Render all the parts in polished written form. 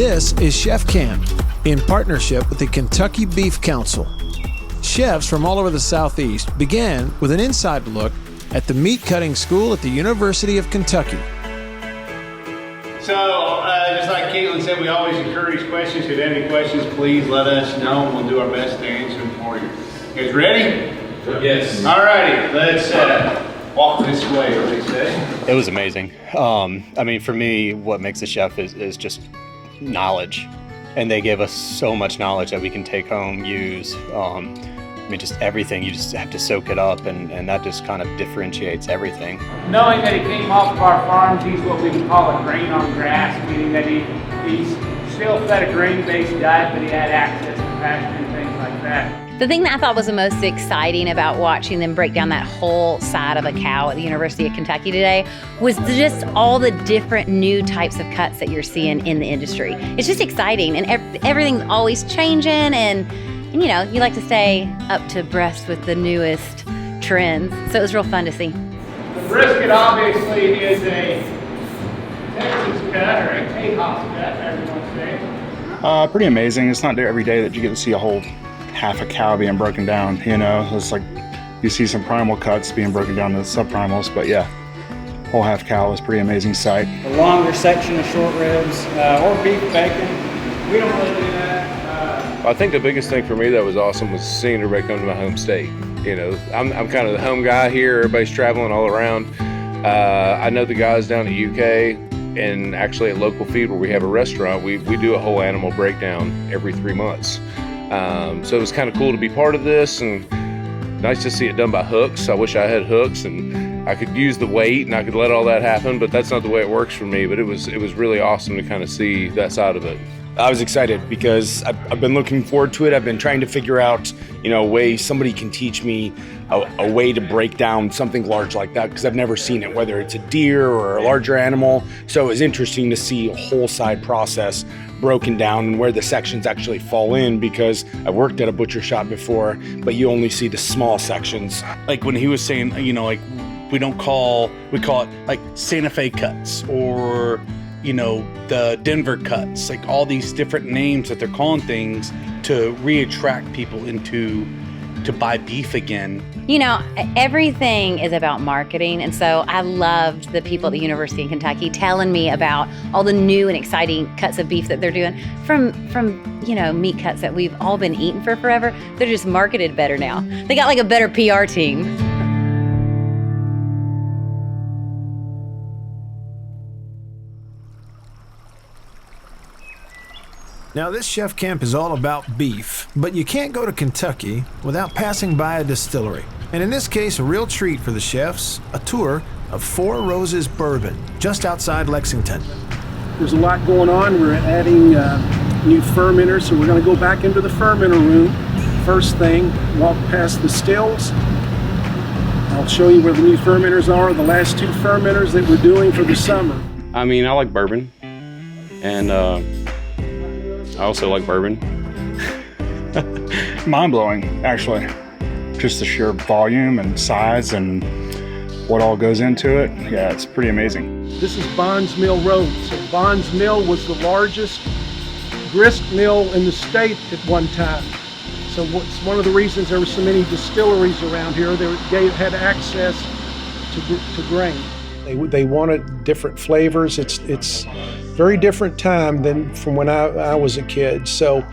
This is Chef Camp, in partnership with the Kentucky Beef Council. Chefs from all over the Southeast began with an inside look at the meat cutting school at the University of Kentucky. So, just like Caitlin said, we always encourage questions. If you have any questions, please let us know, and we'll do our best to answer them for you. You guys ready? Yes. All righty, let's walk this way, what they say. It was amazing. I mean, for me, what makes a chef is just knowledge. And they gave us so much knowledge that we can take home, use. I mean, just everything. You just have to soak it up, and that just kind of differentiates everything. Knowing that he came off of our farms, he's what we can call a grain on grass, meaning that he's still fed a grain-based diet, but he had access to pasture and things like that. The thing that I thought was the most exciting about watching them break down that whole side of a cow at the University of Kentucky today was just all the different new types of cuts that you're seeing in the industry. It's just exciting, and everything's always changing, and you know, you like to stay up to breast with the newest trends. So it was real fun to see. The brisket obviously is a Texas cut, or a Tejas cut, everyone say. Pretty amazing. It's not every day that you get to see a whole half a cow being broken down, you know. It's like you see some primal cuts being broken down to subprimals, but yeah, whole half cow is a pretty amazing sight. A longer section of short ribs or beef bacon. We don't really do that. I think the biggest thing for me that was awesome was seeing everybody come to my home state. You know, I'm kind of the home guy here. Everybody's traveling all around. I know the guys down at UK and actually at Local Feed, where we have a restaurant, we do a whole animal breakdown every 3 months. So it was kind of cool to be part of this, and nice to see it done by hooks. I wish I had hooks and I could use the weight and I could let all that happen, but that's not the way it works for me. But it was really awesome to kind of see that side of it. I was excited because I've been looking forward to it. I've been trying to figure out, you know, a way somebody can teach me a way to break down something large like that, because I've never seen it, whether it's a deer or a larger animal. So it was interesting to see a whole side process broken down and where the sections actually fall in, because I've worked at a butcher shop before, but you only see the small sections. Like when he was saying, you know, like we call it like Santa Fe cuts, or you know, the Denver cuts, like all these different names that they're calling things to re-attract people to buy beef again. You know, everything is about marketing, and so I loved the people at the University of Kentucky telling me about all the new and exciting cuts of beef that they're doing from you know, meat cuts that we've all been eating for forever. They're just marketed better now. They got like a better PR team. Now, this chef camp is all about beef, but you can't go to Kentucky without passing by a distillery. And in this case, a real treat for the chefs, a tour of Four Roses Bourbon, just outside Lexington. There's a lot going on. We're adding new fermenters, so we're going to go back into the fermenter room. First thing, walk past the stills. I'll show you where the new fermenters are, the last two fermenters that we're doing for the summer. I mean, I like bourbon, and I also like bourbon. Mind-blowing, actually. Just the sheer volume and size and what all goes into it. Yeah, it's pretty amazing. This is Bonds Mill Road. So Bonds Mill was the largest grist mill in the state at one time. So it's one of the reasons there were so many distilleries around here. They had access to grain. They wanted different flavors. It's very different time than from when I was a kid. So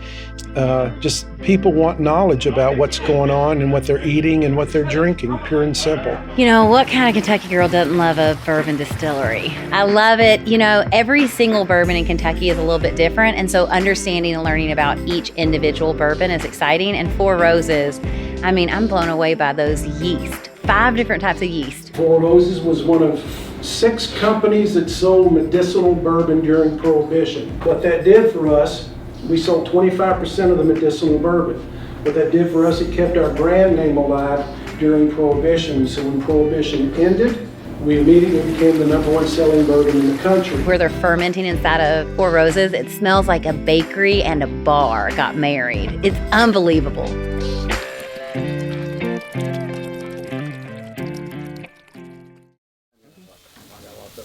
just people want knowledge about what's going on and what they're eating and what they're drinking, pure and simple. You know, what kind of Kentucky girl doesn't love a bourbon distillery? I love it. You know, every single bourbon in Kentucky is a little bit different, and so understanding and learning about each individual bourbon is exciting. And Four Roses, I mean, I'm blown away by those yeast. 5 different types of yeast. Four Roses was one of 6 companies that sold medicinal bourbon during Prohibition. What that did for us, we sold 25% of the medicinal bourbon. What that did for us, it kept our brand name alive during Prohibition. So when Prohibition ended, we immediately became the #1 selling bourbon in the country. Where they're fermenting inside of Four Roses, it smells like a bakery and a bar got married. It's unbelievable.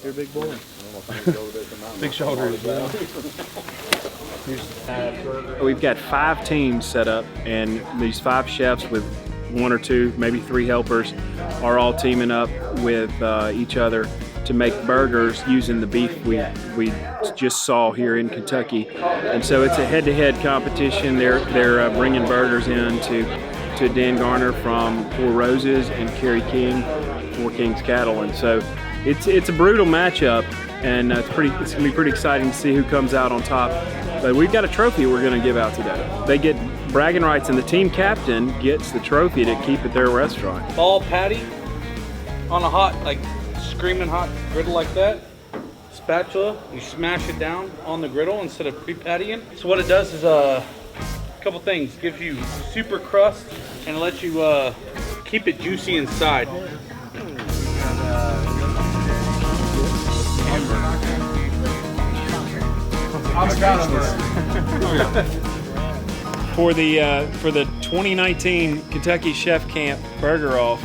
You're a big boy. Big shoulders, man. We've got 5 teams set up, and these 5 chefs with 1 or 2, maybe 3 helpers are all teaming up with each other to make burgers using the beef we just saw here in Kentucky. And so it's a head-to-head competition. They're bringing burgers in to Dan Garner from Four Roses and CARY King, Four Kings Cattle. And so it's a brutal matchup, and it's gonna be pretty exciting to see who comes out on top. But we've got a trophy we're gonna give out today. They get bragging rights, and the team captain gets the trophy to keep at their restaurant. Ball patty on a hot, like screaming hot griddle like that. Spatula, you smash it down on the griddle instead of pre-pattying. So what it does is a couple things. Gives you super crust and lets you keep it juicy inside. For the 2019 Kentucky Chef Camp Burger Off,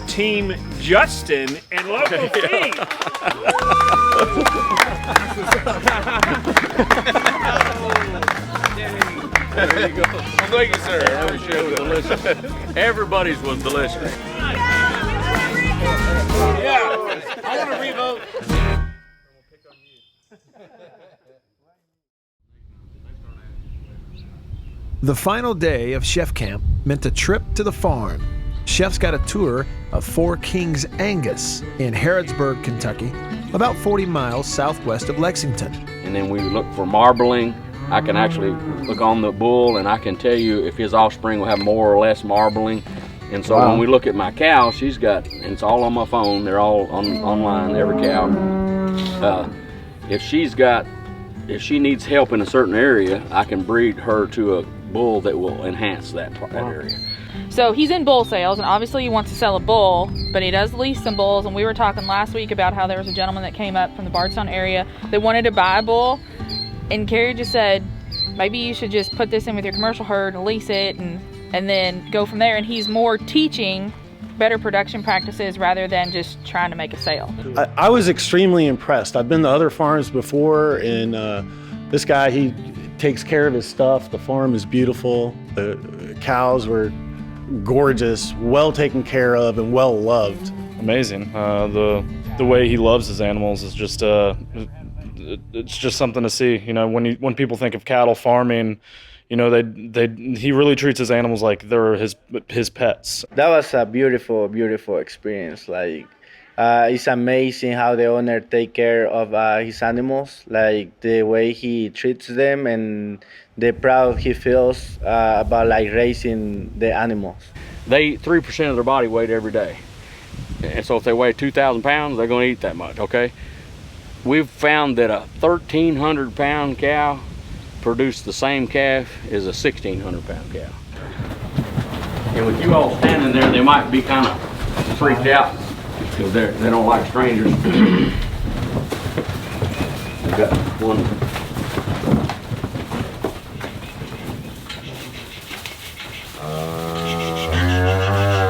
Team Justin and local team. There you go. Well, thank you, sir. I appreciate it. Delicious. Everybody's was delicious. Yeah, I want to revote. The final day of Chef Camp meant a trip to the farm. Chefs got a tour of Four Kings Angus in Harrodsburg, Kentucky, about 40 miles southwest of Lexington. And then we look for marbling. I can actually look on the bull and I can tell you if his offspring will have more or less marbling. And so when we look at my cow, she's got, and it's all on my phone, they're all online, every cow. If she needs help in a certain area, I can breed her to a bull that will enhance that area. So he's in bull sales, and obviously he wants to sell a bull, but he does lease some bulls. And we were talking last week about how there was a gentleman that came up from the Bardstown area that wanted to buy a bull, and Carrie just said, maybe you should just put this in with your commercial herd and lease it, and then go from there. And he's more teaching better production practices rather than just trying to make a sale. I was extremely impressed. I've been to other farms before, and this guy, he takes care of his stuff. The farm is beautiful. The cows were gorgeous, well taken care of, and well loved. Amazing. The way he loves his animals is just it's just something to see. You know, when people think of cattle farming, you know, he really treats his animals like they're his pets. That was a beautiful experience. Like, it's amazing how the owner take care of his animals, like the way he treats them and the proud he feels about like raising the animals. They eat 3% of their body weight every day. And so if they weigh 2,000 pounds, they're gonna eat that much, okay? We've found that a 1,300 pound cow produced the same calf as a 1,600 pound cow. And with you all standing there, they might be kind of freaked out because they don't like strangers. We've got one.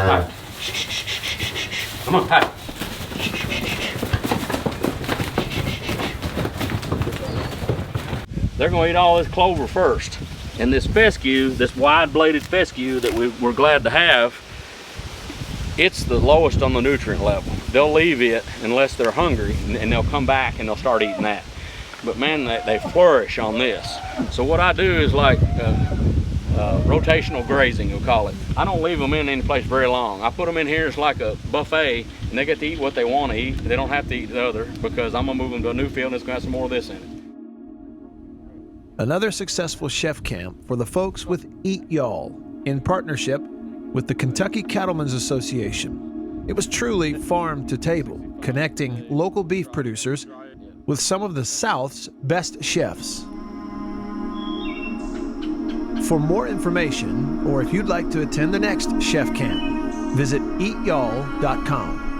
Hi. Come on, hi. They're going to eat all this clover first. And this fescue, this wide-bladed fescue that we're glad to have, it's the lowest on the nutrient level. They'll leave it unless they're hungry, and they'll come back and they'll start eating that. But man, they flourish on this. So what I do is like rotational grazing, you'll call it. I don't leave them in any place very long. I put them in here, it's like a buffet, and they get to eat what they want to eat. They don't have to eat the other, because I'm gonna move them to a new field and it's gonna have some more of this in it. Another successful chef camp for the folks with Eat Y'all in partnership with the Kentucky Cattlemen's Association. It was truly farm to table, connecting local beef producers with some of the South's best chefs. For more information, or if you'd like to attend the next chef camp, visit eatyall.com.